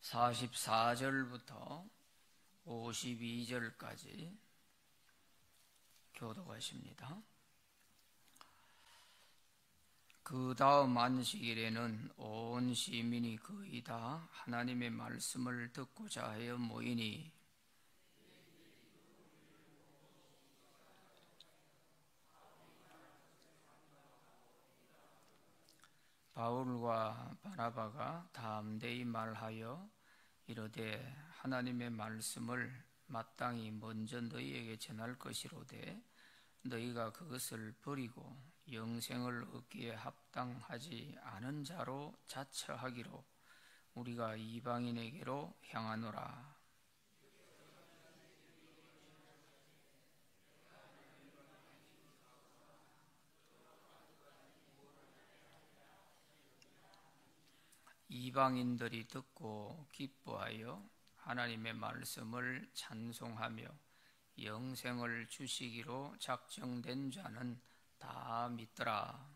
44절부터 52절까지 교독하십니다. 그 다음 안식일에는 온 시민이 거의 다 하나님의 말씀을 듣고자 하여 모이니 바울과 바나바가 담대히 말하여 이르되 하나님의 말씀을 마땅히 먼저 너희에게 전할 것이로되 너희가 그것을 버리고 영생을 얻기에 합당하지 않은 자로 자처하기로 우리가 이방인에게로 향하노라. 이방인들이 듣고 기뻐하여 하나님의 말씀을 찬송하며 영생을 주시기로 작정된 자는 다 믿더라.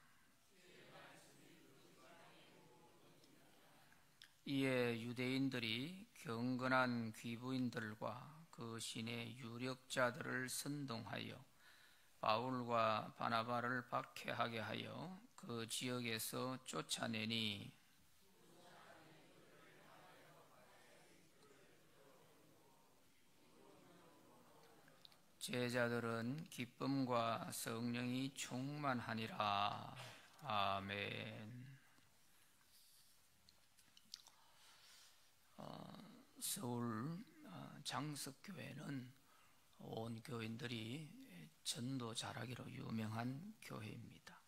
이에 유대인들이 경건한 귀부인들과 그 신의 유력자들을 선동하여 바울과 바나바를 박해하게 하여 그 지역에서 쫓아내니 제자들은 기쁨과 성령이 충만하니라. 아멘. 서울 장석교회는 온 교인들이 전도 잘하기로 유명한 교회입니다.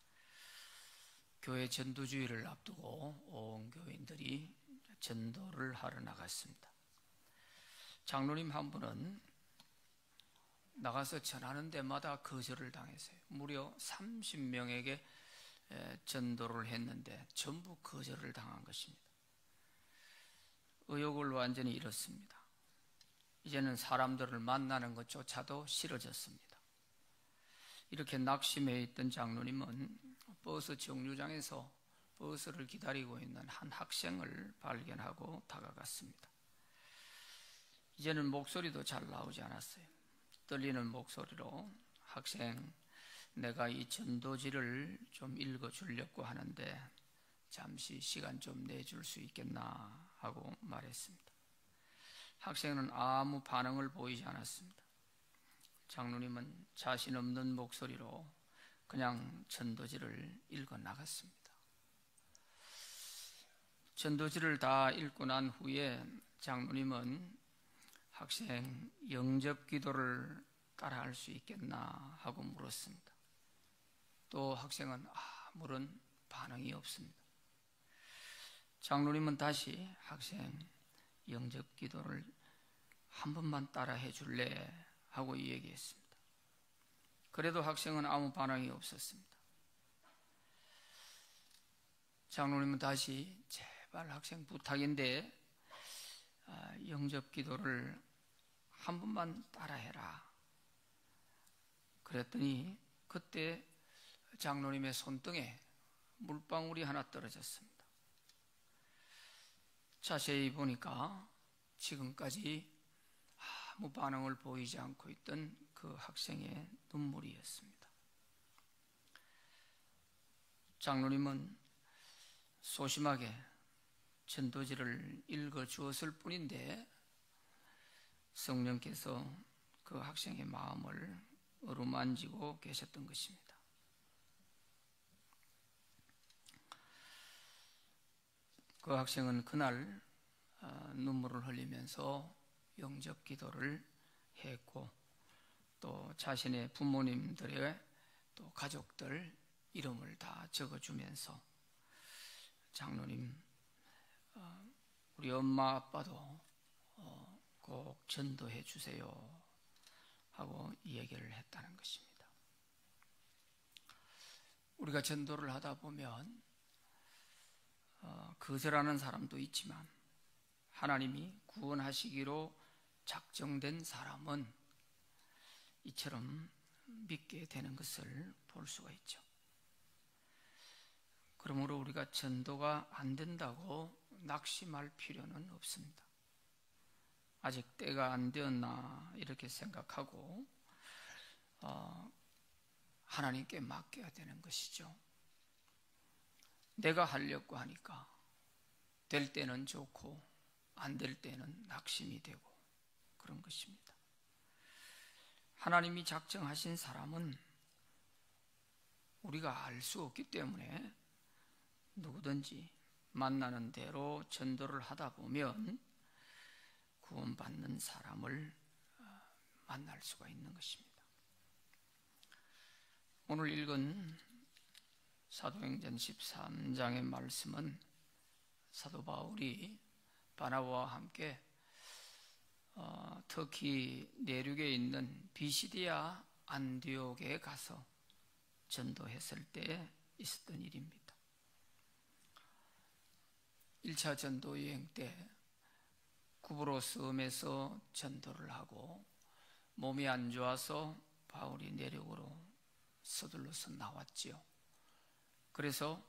교회 전도주의를 앞두고 온 교인들이 전도를 하러 나갔습니다. 장로님 한 분은 나가서 전하는 데마다 거절을 당했어요. 무려 30명에게 전도를 했는데 전부 거절을 당한 것입니다. 의욕을 완전히 잃었습니다. 이제는 사람들을 만나는 것조차도 싫어졌습니다. 이렇게 낙심해 있던 장로님은 버스 정류장에서 버스를 기다리고 있는 한 학생을 발견하고 다가갔습니다. 이제는 목소리도 잘 나오지 않았어요. 떨리는 목소리로 학생, 내가 이 전도지를 좀 읽어주려고 하는데 잠시 시간 좀 내줄 수 있겠나 하고 말했습니다. 학생은 아무 반응을 보이지 않았습니다. 장로님은 자신 없는 목소리로 그냥 전도지를 읽어 나갔습니다. 전도지를 다 읽고 난 후에 장로님은 학생, 영접 기도를 따라 할 수 있겠나 하고 물었습니다. 또 학생은 아무런 반응이 없습니다. 장로님은 다시 학생, 영접 기도를 한 번만 따라 해줄래 하고 얘기했습니다. 그래도 학생은 아무 반응이 없었습니다. 장로님은 다시 제발 학생 부탁인데 영접 기도를 한 번만 따라해라. 그랬더니 그때 장로님의 손등에 물방울이 하나 떨어졌습니다. 자세히 보니까 지금까지 아무 반응을 보이지 않고 있던 그 학생의 눈물이었습니다. 장로님은 소심하게 전도지를 읽어주었을 뿐인데 성령께서 그 학생의 마음을 어루만지고 계셨던 것입니다. 그 학생은 그날 눈물을 흘리면서 영접 기도를 했고 또 자신의 부모님들의 또 가족들 이름을 다 적어주면서 장로님, 우리 엄마 아빠도 꼭 전도해 주세요 하고 얘기를 했다는 것입니다. 우리가 전도를 하다 보면 거절하는 사람도 있지만 하나님이 구원하시기로 작정된 사람은 이처럼 믿게 되는 것을 볼 수가 있죠. 그러므로 우리가 전도가 안 된다고 낙심할 필요는 없습니다. 아직 때가 안 되었나 이렇게 생각하고 하나님께 맡겨야 되는 것이죠. 내가 하려고 하니까 될 때는 좋고 안 될 때는 낙심이 되고 그런 것입니다. 하나님이 작정하신 사람은 우리가 알 수 없기 때문에 누구든지 만나는 대로 전도를 하다 보면 구원받는 사람을 만날 수가 있는 것입니다. 오늘 읽은 사도행전 13장의 말씀은 사도 바울이 바나바와 함께 터키 내륙에 있는 비시디아 안디옥에 가서 전도했을 때 있었던 일입니다. 1차 전도 여행 때 구브로 섬에서 전도를 하고 몸이 안 좋아서 바울이 내륙으로 서둘러서 나왔지요. 그래서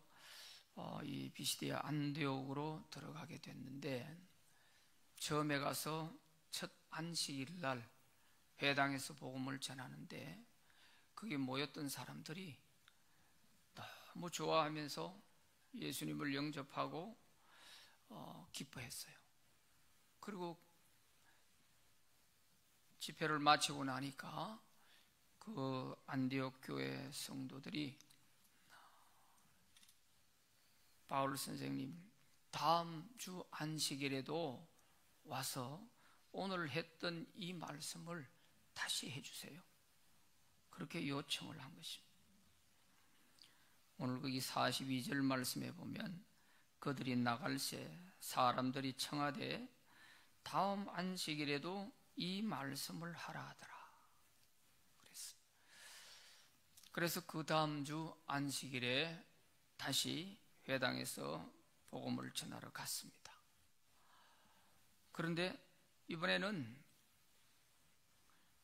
이 비시디아 안디옥으로 들어가게 됐는데 처음에 가서 첫 안식일 날 회당에서 복음을 전하는데 거기 모였던 사람들이 너무 좋아하면서 예수님을 영접하고 기뻐했어요. 그리고 집회를 마치고 나니까 그 안디옥 교회 성도들이 바울 선생님 다음 주 안식일에도 와서 오늘 했던 이 말씀을 다시 해주세요. 그렇게 요청을 한 것입니다. 오늘 거기 42절 말씀에 보면 그들이 나갈새 사람들이 청하되 다음 안식일에도 이 말씀을 하라 하더라. 그래서 그 다음 주 안식일에 다시 회당에서 복음을 전하러 갔습니다. 그런데 이번에는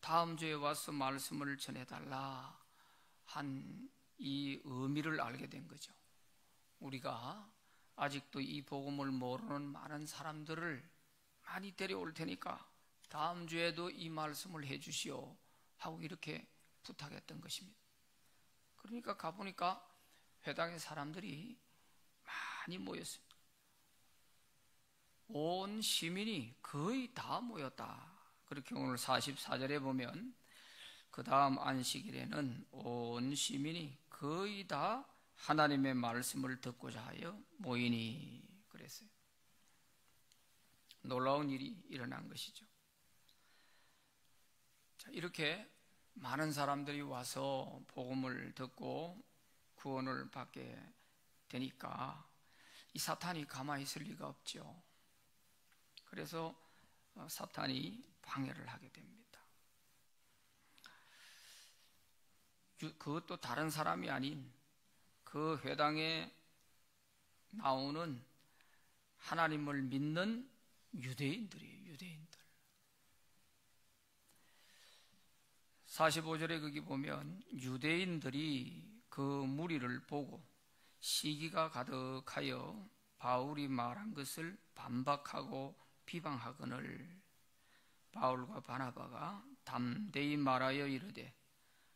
다음 주에 와서 말씀을 전해달라 한 이 의미를 알게 된 거죠. 우리가 아직도 이 복음을 모르는 많은 사람들을 많이 데려올 테니까 다음 주에도 이 말씀을 해주시오 하고 이렇게 부탁했던 것입니다. 그러니까 가보니까 회당의 사람들이 많이 모였습니다. 온 시민이 거의 다 모였다. 그렇게 오늘 44절에 보면 그 다음 안식일에는 온 시민이 거의 다 하나님의 말씀을 듣고자 하여 모이니 그랬어요. 놀라운 일이 일어난 것이죠. 자, 이렇게 많은 사람들이 와서 복음을 듣고 구원을 받게 되니까 이 사탄이 가만히 있을 리가 없죠. 그래서 사탄이 방해를 하게 됩니다. 그것도 다른 사람이 아닌 그 회당에 나오는 하나님을 믿는 유대인들이에요. 유대인들. 45절에 거기 보면 유대인들이 그 무리를 보고 시기가 가득하여 바울이 말한 것을 반박하고 비방하거늘 바울과 바나바가 담대히 말하여 이르되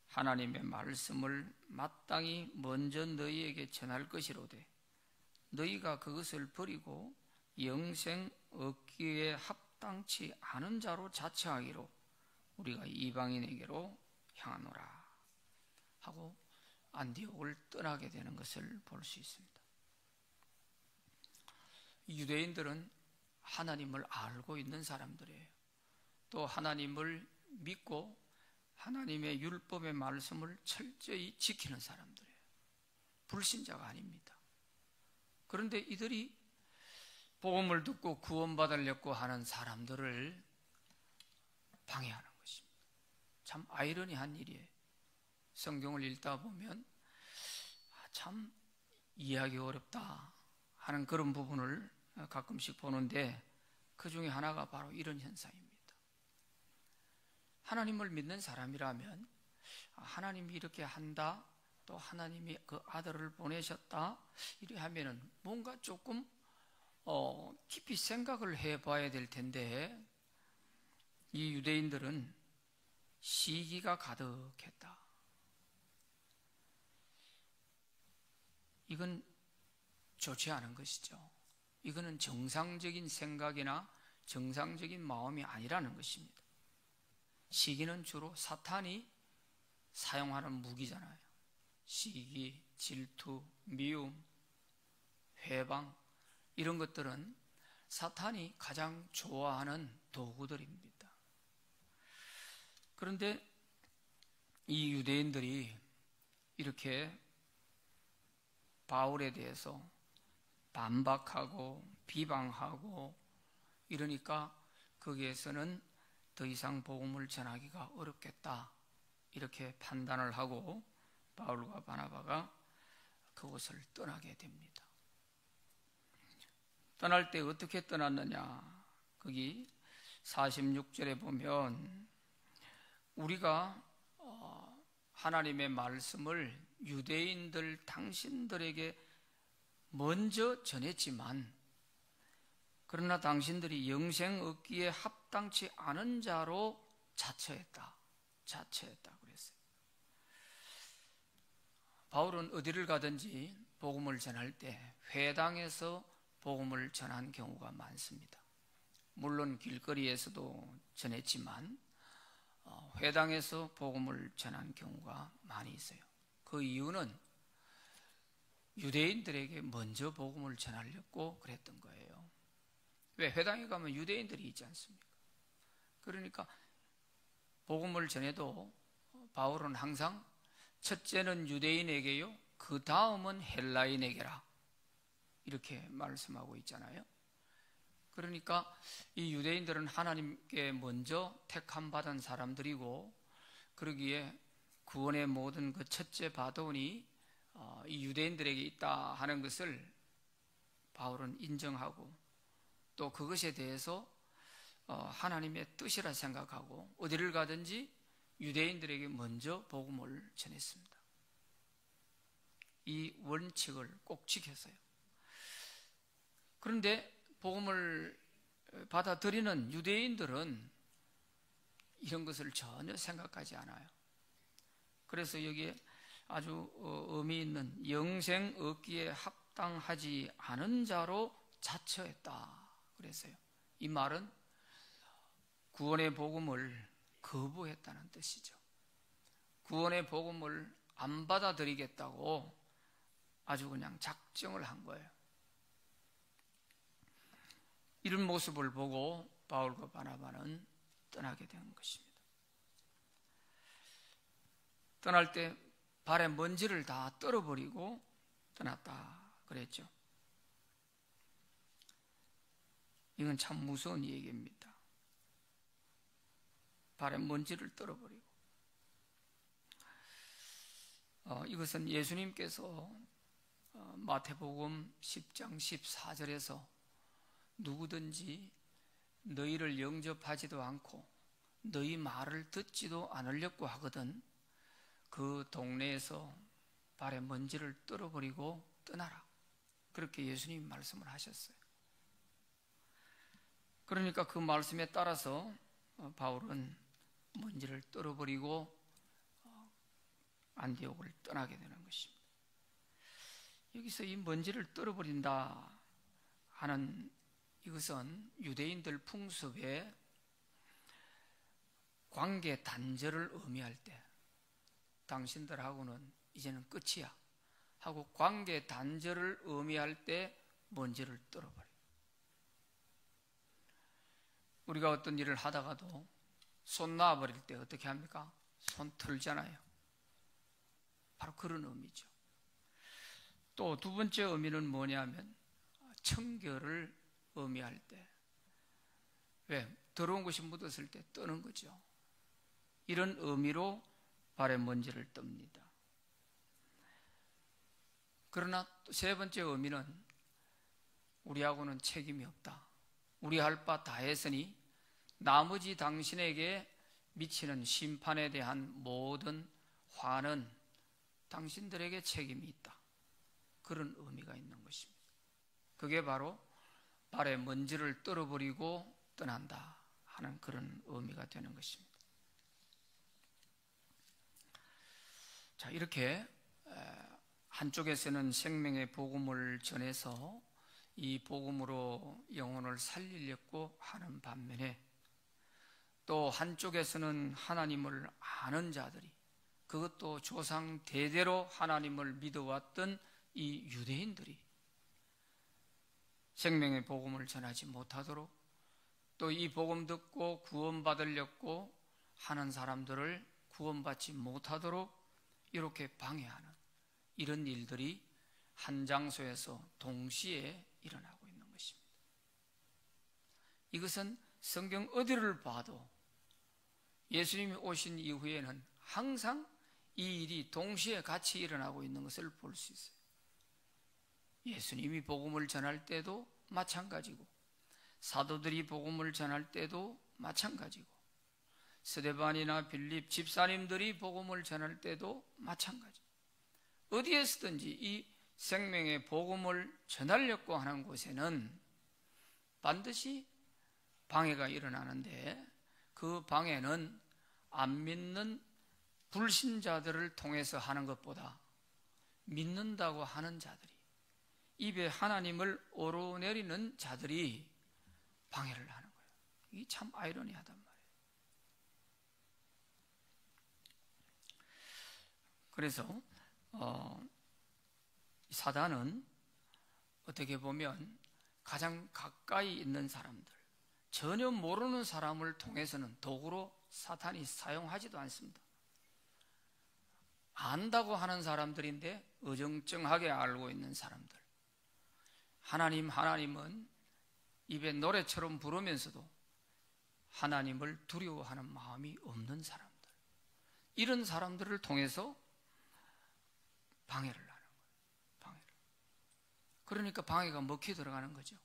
하나님의 말씀을 마땅히 먼저 너희에게 전할 것이로되 너희가 그것을 버리고 영생 얻기에 합당치 않은 자로 자처하기로 우리가 이방인에게로 향하노라 하고 안디옥을 떠나게 되는 것을 볼 수 있습니다. 유대인들은 하나님을 알고 있는 사람들이에요. 또 하나님을 믿고 하나님의 율법의 말씀을 철저히 지키는 사람들이에요. 불신자가 아닙니다. 그런데 이들이 복음을 듣고 구원받으려고 하는 사람들을 방해하는 것입니다. 참 아이러니한 일이에요. 성경을 읽다 보면 참 이해하기 어렵다 하는 그런 부분을 가끔씩 보는데 그 중에 하나가 바로 이런 현상입니다. 하나님을 믿는 사람이라면 하나님이 이렇게 한다, 또 하나님이 그 아들을 보내셨다 이렇게 하면은 뭔가 조금 깊이 생각을 해봐야 될 텐데 이 유대인들은 시기가 가득했다. 이건 좋지 않은 것이죠. 이거는 정상적인 생각이나 정상적인 마음이 아니라는 것입니다. 시기는 주로 사탄이 사용하는 무기잖아요. 시기, 질투, 미움, 회방, 이런 것들은 사탄이 가장 좋아하는 도구들입니다. 그런데 이 유대인들이 이렇게 바울에 대해서 반박하고 비방하고 이러니까 거기에서는 더 이상 복음을 전하기가 어렵겠다, 이렇게 판단을 하고 바울과 바나바가 그곳을 떠나게 됩니다. 떠날 때 어떻게 떠났느냐? 거기 46절에 보면 우리가 하나님의 말씀을 유대인들 당신들에게 먼저 전했지만 그러나 당신들이 영생 얻기에 합당치 않은 자로 자처했다 그랬어요. 바울은 어디를 가든지 복음을 전할 때 회당에서 복음을 전한 경우가 많습니다. 물론 길거리에서도 전했지만 회당에서 복음을 전한 경우가 많이 있어요. 그 이유는 유대인들에게 먼저 복음을 전하려고 그랬던 거예요. 왜? 회당에 가면 유대인들이 있지 않습니까? 그러니까 복음을 전해도 바울은 항상 첫째는 유대인에게요, 그 다음은 헬라인에게라, 이렇게 말씀하고 있잖아요. 그러니까 이 유대인들은 하나님께 먼저 택함 받은 사람들이고, 그러기에 구원의 모든 그 첫째 바톤이 이 유대인들에게 있다 하는 것을 바울은 인정하고, 또 그것에 대해서 하나님의 뜻이라 생각하고 어디를 가든지 유대인들에게 먼저 복음을 전했습니다. 이 원칙을 꼭 지켰어요. 그런데 복음을 받아들이는 유대인들은 이런 것을 전혀 생각하지 않아요. 그래서 여기에 아주 의미 있는 영생 얻기에 합당하지 않은 자로 자처했다 그랬어요. 이 말은 구원의 복음을 거부했다는 뜻이죠. 구원의 복음을 안 받아들이겠다고 아주 그냥 작정을 한 거예요. 이런 모습을 보고 바울과 바나바는 떠나게 된 것입니다. 떠날 때 발에 먼지를 다 떨어버리고 떠났다 그랬죠. 이건 참 무서운 얘기입니다. 발에 먼지를 떨어버리고. 이것은 예수님께서 마태복음 10장 14절에서 누구든지 너희를 영접하지도 않고 너희 말을 듣지도 않으려고 하거든 그 동네에서 발에 먼지를 떨어버리고 떠나라, 그렇게 예수님이 말씀을 하셨어요. 그러니까 그 말씀에 따라서 바울은 먼지를 떨어버리고 안디옥을 떠나게 되는 것입니다. 여기서 이 먼지를 떨어버린다 하는 이것은 유대인들 풍습에 관계 단절을 의미할 때, 당신들하고는 이제는 끝이야 하고 관계 단절을 의미할 때 먼지를 떨어버려요. 우리가 어떤 일을 하다가도 손 놔버릴 때 어떻게 합니까? 손 틀잖아요. 바로 그런 의미죠. 또 두 번째 의미는 뭐냐면 청결을 의미할 때, 왜? 더러운 것이 묻었을 때 떠는 거죠. 이런 의미로 발에 먼지를 떱니다. 그러나 또 세 번째 의미는 우리하고는 책임이 없다, 우리 할 바 다 했으니 나머지 당신에게 미치는 심판에 대한 모든 화는 당신들에게 책임이 있다, 그런 의미가 있는 것입니다. 그게 바로 발에 먼지를 떨어버리고 떠난다 하는 그런 의미가 되는 것입니다. 자, 이렇게 한쪽에서는 생명의 복음을 전해서 이 복음으로 영혼을 살리려고 하는 반면에, 또 한쪽에서는 하나님을 아는 자들이, 그것도 조상 대대로 하나님을 믿어왔던 이 유대인들이 생명의 복음을 전하지 못하도록, 또 이 복음 듣고 구원받으려고 하는 사람들을 구원받지 못하도록 이렇게 방해하는 이런 일들이 한 장소에서 동시에 일어나고 있는 것입니다. 이것은 성경 어디를 봐도 예수님이 오신 이후에는 항상 이 일이 동시에 같이 일어나고 있는 것을 볼 수 있어요. 예수님이 복음을 전할 때도 마찬가지고, 사도들이 복음을 전할 때도 마찬가지고, 스데반이나 빌립 집사님들이 복음을 전할 때도 마찬가지. 어디에서든지 이 생명의 복음을 전하려고 하는 곳에는 반드시 방해가 일어나는데, 그 방해는 안 믿는 불신자들을 통해서 하는 것보다 믿는다고 하는 자들이, 입에 하나님을 오르내리는 자들이 방해를 하는 거예요. 이게 참 아이러니하단 말이에요. 그래서 사단은 어떻게 보면 가장 가까이 있는 사람들, 전혀 모르는 사람을 통해서는 도구로 사탄이 사용하지도 않습니다. 안다고 하는 사람들인데 어정쩡하게 알고 있는 사람들, 하나님은 입에 노래처럼 부르면서도 하나님을 두려워하는 마음이 없는 사람들, 이런 사람들을 통해서 방해를 하는 거예요. 방해를. 그러니까 방해가 먹히 들어가는 거죠.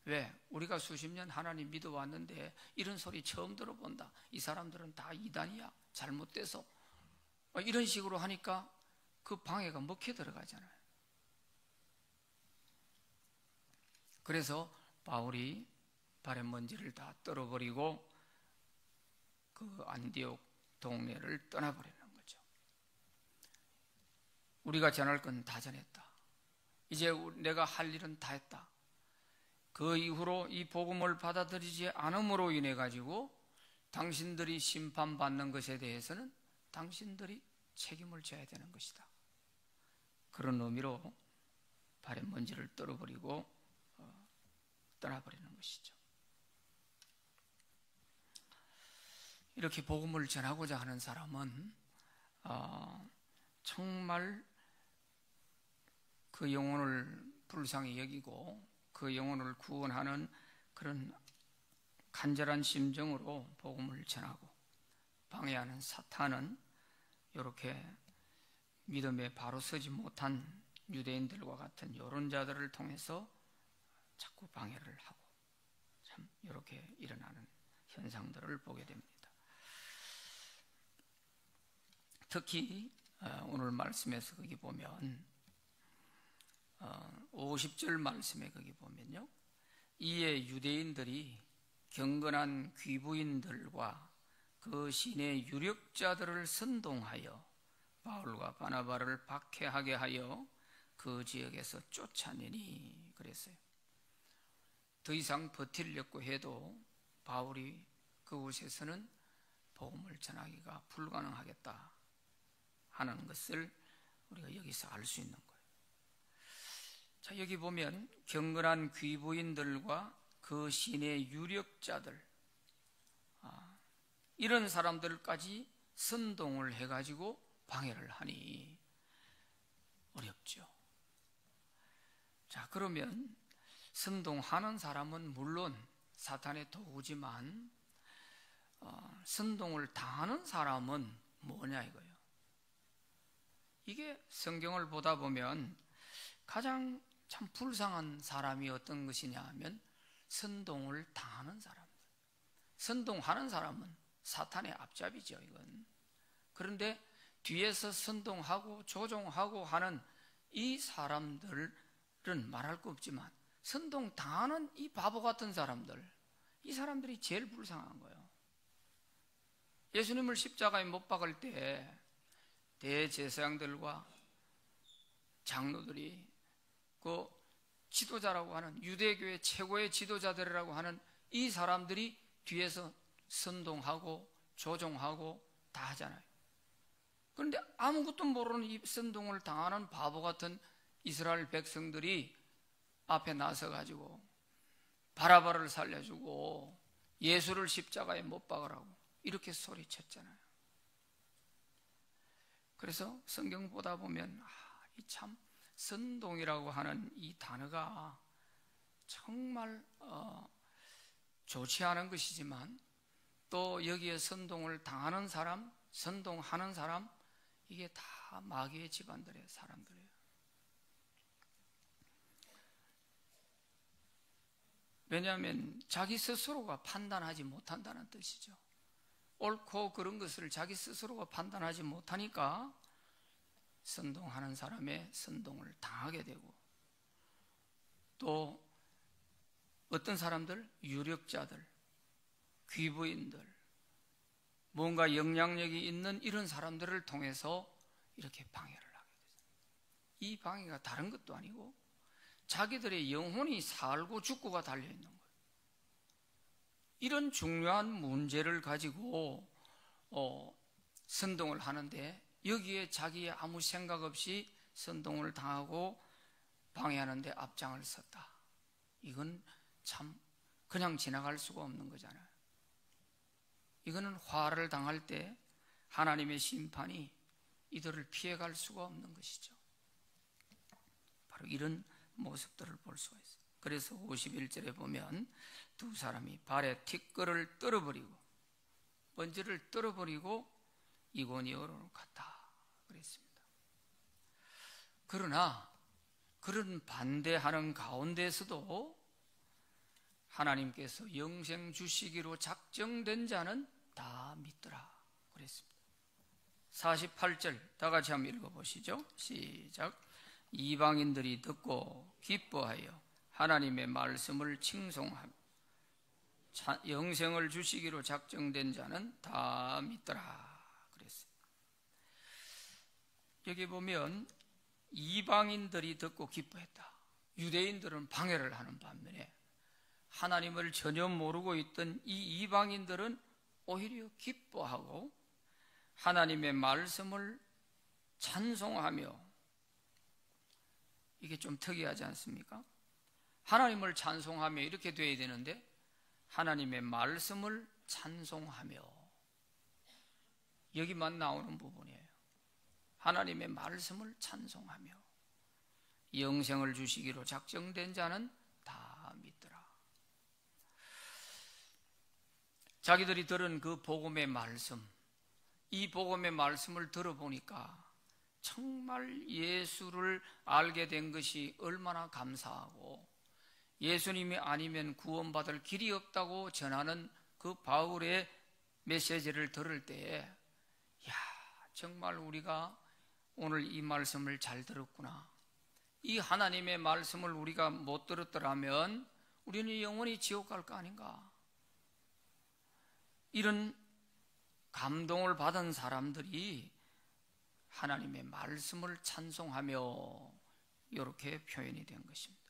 왜? 우리가 수십 년 하나님 믿어왔는데 이런 소리 처음 들어본다, 이 사람들은 다 이단이야, 잘못돼서, 이런 식으로 하니까 그 방해가 먹히 들어가잖아요. 그래서 바울이 발의 먼지를 다 떨어버리고 그 안디옥 동네를 떠나버리는 거죠. 우리가 전할 건 다 전했다, 이제 내가 할 일은 다 했다. 그 이후로 이 복음을 받아들이지 않음으로 인해 가지고 당신들이 심판받는 것에 대해서는 당신들이 책임을 져야 되는 것이다. 그런 의미로 발의 먼지를 떨어버리고 떠나버리는 것이죠. 이렇게 복음을 전하고자 하는 사람은 정말 그 영혼을 불쌍히 여기고 그 영혼을 구원하는 그런 간절한 심정으로 복음을 전하고, 방해하는 사탄은 이렇게 믿음에 바로 서지 못한 유대인들과 같은 이런 자들을 통해서 자꾸 방해를 하고, 참 이렇게 일어나는 현상들을 보게 됩니다. 특히 오늘 말씀에서 거기 보면 50절 말씀에 거기 보면요, 이에 유대인들이 경건한 귀부인들과 그 시내 유력자들을 선동하여 바울과 바나바를 박해하게 하여 그 지역에서 쫓아내니 그랬어요. 더 이상 버티려고 해도 바울이 그곳에서는 복음을 전하기가 불가능하겠다 하는 것을 우리가 여기서 알 수 있는 거예요. 자, 여기 보면 경건한 귀부인들과 그 시내 유력자들, 이런 사람들까지 선동을 해가지고 방해를 하니 어렵죠. 자, 그러면 선동하는 사람은 물론 사탄의 도구지만 선동을 당하는 사람은 뭐냐 이거예요. 이게 성경을 보다 보면 가장 참 불쌍한 사람이 어떤 것이냐 하면 선동을 당하는 사람들. 선동하는 사람은 사탄의 앞잡이죠, 이건. 그런데 뒤에서 선동하고 조종하고 하는 이 사람들은 말할 거 없지만 선동당하는 이 바보 같은 사람들, 이 사람들이 제일 불쌍한 거예요. 예수님을 십자가에 못 박을 때 대제사장들과 장로들이 그 지도자라고 하는 유대교의 최고의 지도자들이라고 하는 이 사람들이 뒤에서 선동하고 조종하고 다 하잖아요. 그런데 아무것도 모르는 이 선동을 당하는 바보 같은 이스라엘 백성들이 앞에 나서가지고 바라바를 살려주고 예수를 십자가에 못 박으라고 이렇게 소리쳤잖아요. 그래서 성경 보다 보면 이 참 선동이라고 하는 이 단어가 정말 좋지 않은 것이지만 또 여기에 선동을 당하는 사람, 선동하는 사람, 이게 다 마귀의 집안들의 사람들이에요. 왜냐하면 자기 스스로가 판단하지 못한다는 뜻이죠. 옳고 그런 것을 자기 스스로가 판단하지 못하니까 선동하는 사람의 선동을 당하게 되고, 또 어떤 사람들, 유력자들, 귀부인들, 뭔가 영향력이 있는 이런 사람들을 통해서 이렇게 방해를 하게 되죠. 이 방해가 다른 것도 아니고 자기들의 영혼이 살고 죽고가 달려있는 거예요. 이런 중요한 문제를 가지고 선동을 하는데 여기에 자기의 아무 생각 없이 선동을 당하고 방해하는데 앞장을 섰다. 이건 참 그냥 지나갈 수가 없는 거잖아요. 이거는 화를 당할 때 하나님의 심판이 이들을 피해갈 수가 없는 것이죠. 바로 이런 모습들을 볼 수가 있어요. 그래서 51절에 보면 두 사람이 발에 티끌을 떨어버리고 먼지를 떨어버리고 이고니온으로 갔다 그랬습니다. 그러나 그런 반대하는 가운데서도 하나님께서 영생 주시기로 작정된 자는 다 믿더라 그랬습니다. 48절 다 같이 한번 읽어보시죠. 시작. 이방인들이 듣고 기뻐하여 하나님의 말씀을 칭송하며 영생을 주시기로 작정된 자는 다 믿더라 그랬습니다. 여기 보면 이방인들이 듣고 기뻐했다. 유대인들은 방해를 하는 반면에 하나님을 전혀 모르고 있던 이 이방인들은 오히려 기뻐하고 하나님의 말씀을 찬송하며, 이게 좀 특이하지 않습니까? 하나님을 찬송하며 이렇게 돼야 되는데 하나님의 말씀을 찬송하며, 여기만 나오는 부분이에요. 하나님의 말씀을 찬송하며 영생을 주시기로 작정된 자는 다 믿더라. 자기들이 들은 그 복음의 말씀, 이 복음의 말씀을 들어보니까 정말 예수를 알게 된 것이 얼마나 감사하고, 예수님이 아니면 구원받을 길이 없다고 전하는 그 바울의 메시지를 들을 때에 야, 정말 우리가 오늘 이 말씀을 잘 들었구나. 이 하나님의 말씀을 우리가 못 들었더라면 우리는 영원히 지옥 갈 거 아닌가. 이런 감동을 받은 사람들이 하나님의 말씀을 찬송하며 이렇게 표현이 된 것입니다.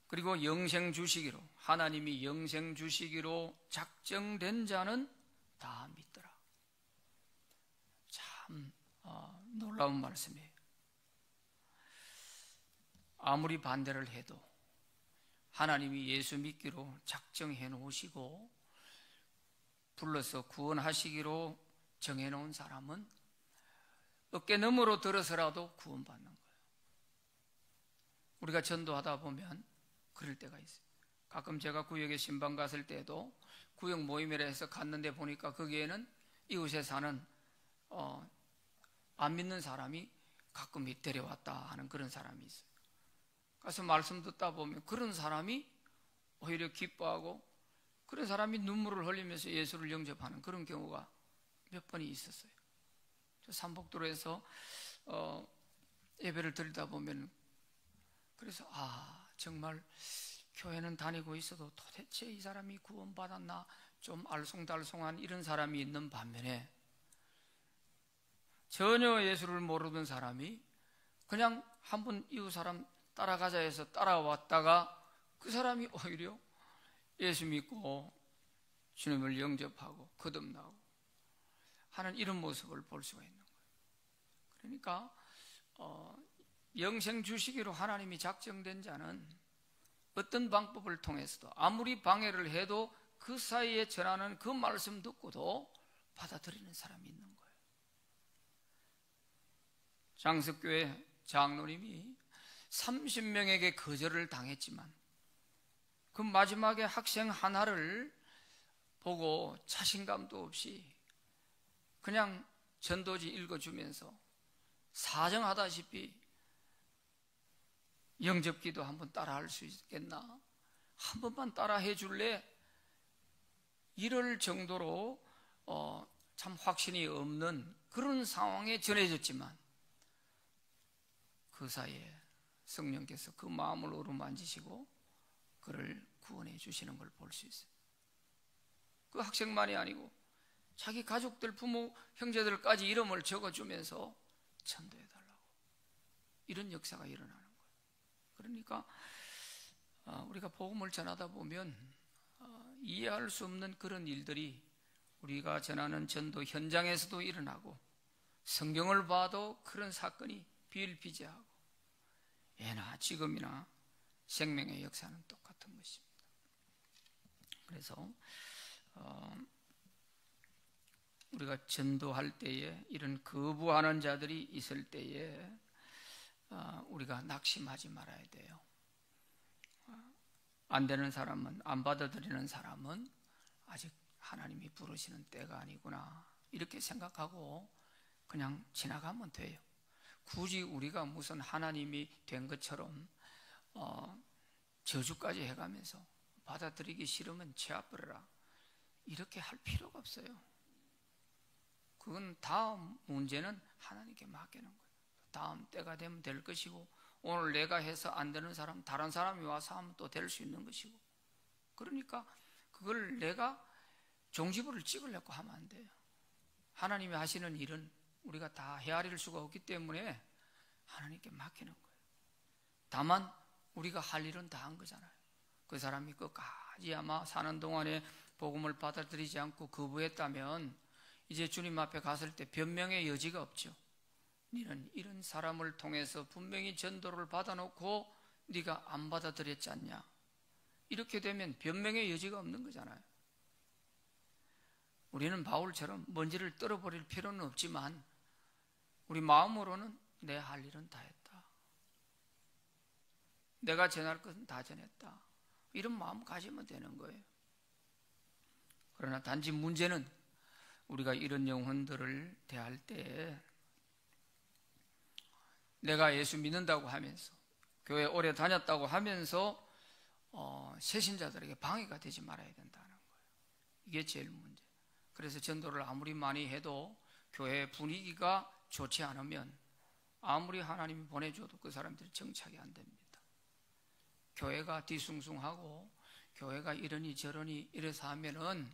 그리고 영생 주시기로, 하나님이 영생 주시기로 작정된 자는 다 믿더라. 참 놀라운 말씀이에요. 아무리 반대를 해도 하나님이 예수 믿기로 작정해 놓으시고 불러서 구원하시기로 정해 놓은 사람은 어깨너머로 들어서라도 구원받는 거예요. 우리가 전도하다 보면 그럴 때가 있어요. 가끔 제가 구역에 신방 갔을 때도 구역 모임이라 해서 갔는데 보니까 거기에는 이웃에 사는 안 믿는 사람이 가끔 데려왔다 하는 그런 사람이 있어요. 가서 말씀 듣다 보면 그런 사람이 오히려 기뻐하고 그런 사람이 눈물을 흘리면서 예수를 영접하는 그런 경우가 몇 번이 있었어요. 저 삼복도로에서 예배를 드리다 보면 그래서 정말 교회는 다니고 있어도 도대체 이 사람이 구원받았나 좀 알쏭달쏭한 이런 사람이 있는 반면에, 전혀 예수를 모르던 사람이 그냥 한번 이웃 사람 따라가자 해서 따라왔다가 그 사람이 오히려 예수 믿고 주님을 영접하고 거듭나고 하는 이런 모습을 볼 수가 있는 거예요. 그러니까 영생 주시기로 하나님이 작정된 자는 어떤 방법을 통해서도 아무리 방해를 해도 그 사이에 전하는 그 말씀 듣고도 받아들이는 사람이 있는 거예요. 장석교회 장로님이 30명에게 거절을 당했지만 그 마지막에 학생 하나를 보고 자신감도 없이 그냥 전도지 읽어주면서 사정하다시피 영접기도 한번 따라할 수 있겠나? 한 번만 따라해 줄래? 이럴 정도로 참 확신이 없는 그런 상황에 전해졌지만 그 사이에 성령께서 그 마음을 어루만지시고 그를 구원해 주시는 걸 볼 수 있어요. 그 학생만이 아니고 자기 가족들, 부모, 형제들까지 이름을 적어주면서 전도해달라고, 이런 역사가 일어나는 거예요. 그러니까 우리가 복음을 전하다 보면 이해할 수 없는 그런 일들이 우리가 전하는 전도 현장에서도 일어나고, 성경을 봐도 그런 사건이 비일비재하고, 예나 지금이나 생명의 역사는 똑같은 것입니다. 그래서 우리가 전도할 때에 이런 거부하는 자들이 있을 때에 우리가 낙심하지 말아야 돼요. 안 되는 사람은, 안 받아들이는 사람은 아직 하나님이 부르시는 때가 아니구나, 이렇게 생각하고 그냥 지나가면 돼요. 굳이 우리가 무슨 하나님이 된 것처럼 저주까지 해가면서 받아들이기 싫으면 치아버려라, 이렇게 할 필요가 없어요. 그건 다음 문제는 하나님께 맡기는 거예요. 다음 때가 되면 될 것이고, 오늘 내가 해서 안 되는 사람, 다른 사람이 와서 하면 또 될 수 있는 것이고, 그러니까 그걸 내가 종지부를 찍으려고 하면 안 돼요. 하나님이 하시는 일은 우리가 다 헤아릴 수가 없기 때문에 하나님께 맡기는 거예요. 다만 우리가 할 일은 다 한 거잖아요. 그 사람이 끝까지 아마 사는 동안에 복음을 받아들이지 않고 거부했다면 이제 주님 앞에 갔을 때 변명의 여지가 없죠. 너는 이런 사람을 통해서 분명히 전도를 받아놓고 네가 안 받아들였지 않냐, 이렇게 되면 변명의 여지가 없는 거잖아요. 우리는 바울처럼 먼지를 떨어버릴 필요는 없지만 우리 마음으로는 내 할 일은 다 했다, 내가 전할 것은 다 전했다, 이런 마음 가지면 되는 거예요. 그러나 단지 문제는 우리가 이런 영혼들을 대할 때 내가 예수 믿는다고 하면서, 교회 오래 다녔다고 하면서 새신자들에게 방해가 되지 말아야 된다는 거예요. 이게 제일 문제. 그래서 전도를 아무리 많이 해도 교회 분위기가 좋지 않으면 아무리 하나님이 보내줘도 그 사람들이 정착이 안 됩니다. 교회가 뒤숭숭하고 교회가 이러니 저러니 이래서 하면은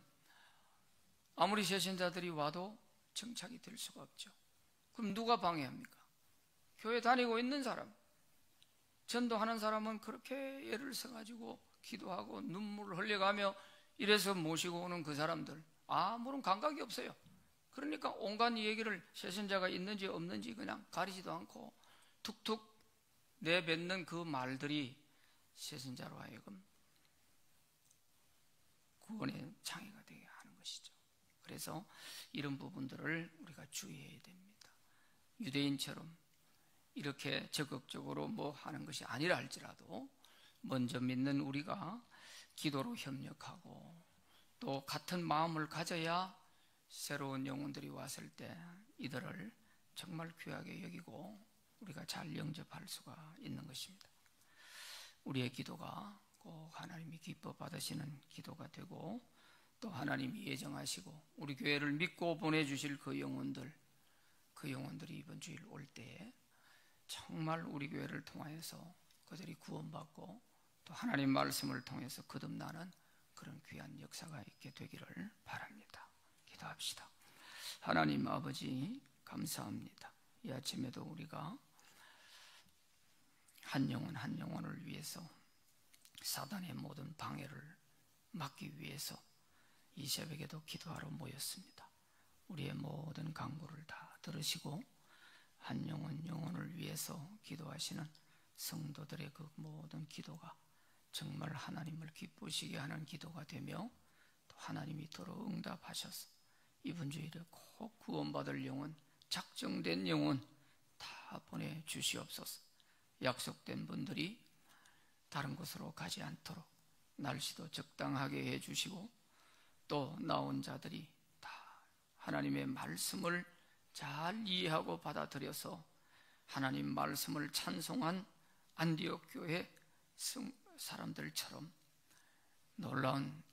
아무리 새신자들이 와도 정착이 될 수가 없죠. 그럼 누가 방해합니까? 교회 다니고 있는 사람, 전도하는 사람은 그렇게 예를 써가지고 기도하고 눈물을 흘려가며 이래서 모시고 오는 그 사람들 아무런 감각이 없어요. 그러니까 온갖 얘기를 새신자가 있는지 없는지 그냥 가리지도 않고 툭툭 내뱉는 그 말들이 새신자로 하여금 구원의 장애가 되게 하는 것이죠. 그래서 이런 부분들을 우리가 주의해야 됩니다. 유대인처럼 이렇게 적극적으로 뭐 하는 것이 아니라 할지라도 먼저 믿는 우리가 기도로 협력하고 또 같은 마음을 가져야 새로운 영혼들이 왔을 때 이들을 정말 귀하게 여기고 우리가 잘 영접할 수가 있는 것입니다. 우리의 기도가 꼭 하나님이 기뻐 받으시는 기도가 되고, 또 하나님이 예정하시고 우리 교회를 믿고 보내주실 그 영혼들이 이번 주일 올 때에 정말 우리 교회를 통하여서 그들이 구원받고 또 하나님 말씀을 통해서 거듭나는 그런 귀한 역사가 있게 되기를 바랍니다. 기도합시다. 하나님 아버지 감사합니다. 이 아침에도 우리가 한 영혼 한 영혼을 위해서 사단의 모든 방해를 막기 위해서 이 새벽에도 기도하러 모였습니다. 우리의 모든 간구를 다 들으시고 한 영혼 영혼을 위해서 기도하시는 성도들의 그 모든 기도가 정말 하나님을 기쁘시게 하는 기도가 되며 또 하나님이 도로 응답하셔서 이번 주일에 꼭 구원받을 영혼, 작정된 영혼 다 보내주시옵소서. 약속된 분들이 다른 곳으로 가지 않도록 날씨도 적당하게 해주시고 또 나온 자들이 다 하나님의 말씀을 잘 이해하고 받아들여서 하나님 말씀을 찬송한 안디옥 교회 사람들처럼 놀라운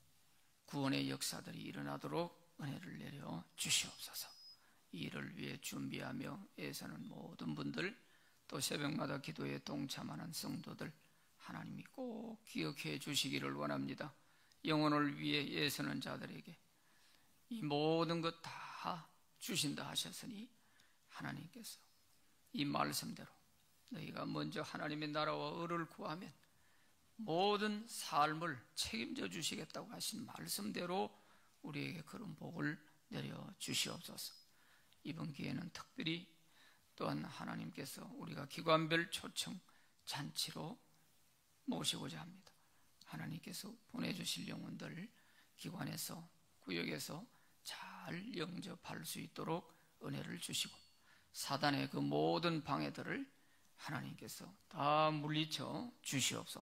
구원의 역사들이 일어나도록 은혜를 내려 주시옵소서. 이 일을 위해 준비하며 애쓰는 모든 분들, 또 새벽마다 기도에 동참하는 성도들 하나님이 꼭 기억해 주시기를 원합니다. 영혼을 위해 애쓰는 자들에게 이 모든 것 다 주신다 하셨으니 하나님께서 이 말씀대로 너희가 먼저 하나님의 나라와 의를 구하면 모든 삶을 책임져 주시겠다고 하신 말씀대로 우리에게 그런 복을 내려 주시옵소서. 이번 기회는 특별히 또한 하나님께서 우리가 기관별 초청 잔치로 모시고자 합니다. 하나님께서 보내주실 영혼들 기관에서 구역에서 잘 영접할 수 있도록 은혜를 주시고 사단의 그 모든 방해들을 하나님께서 다 물리쳐 주시옵소서.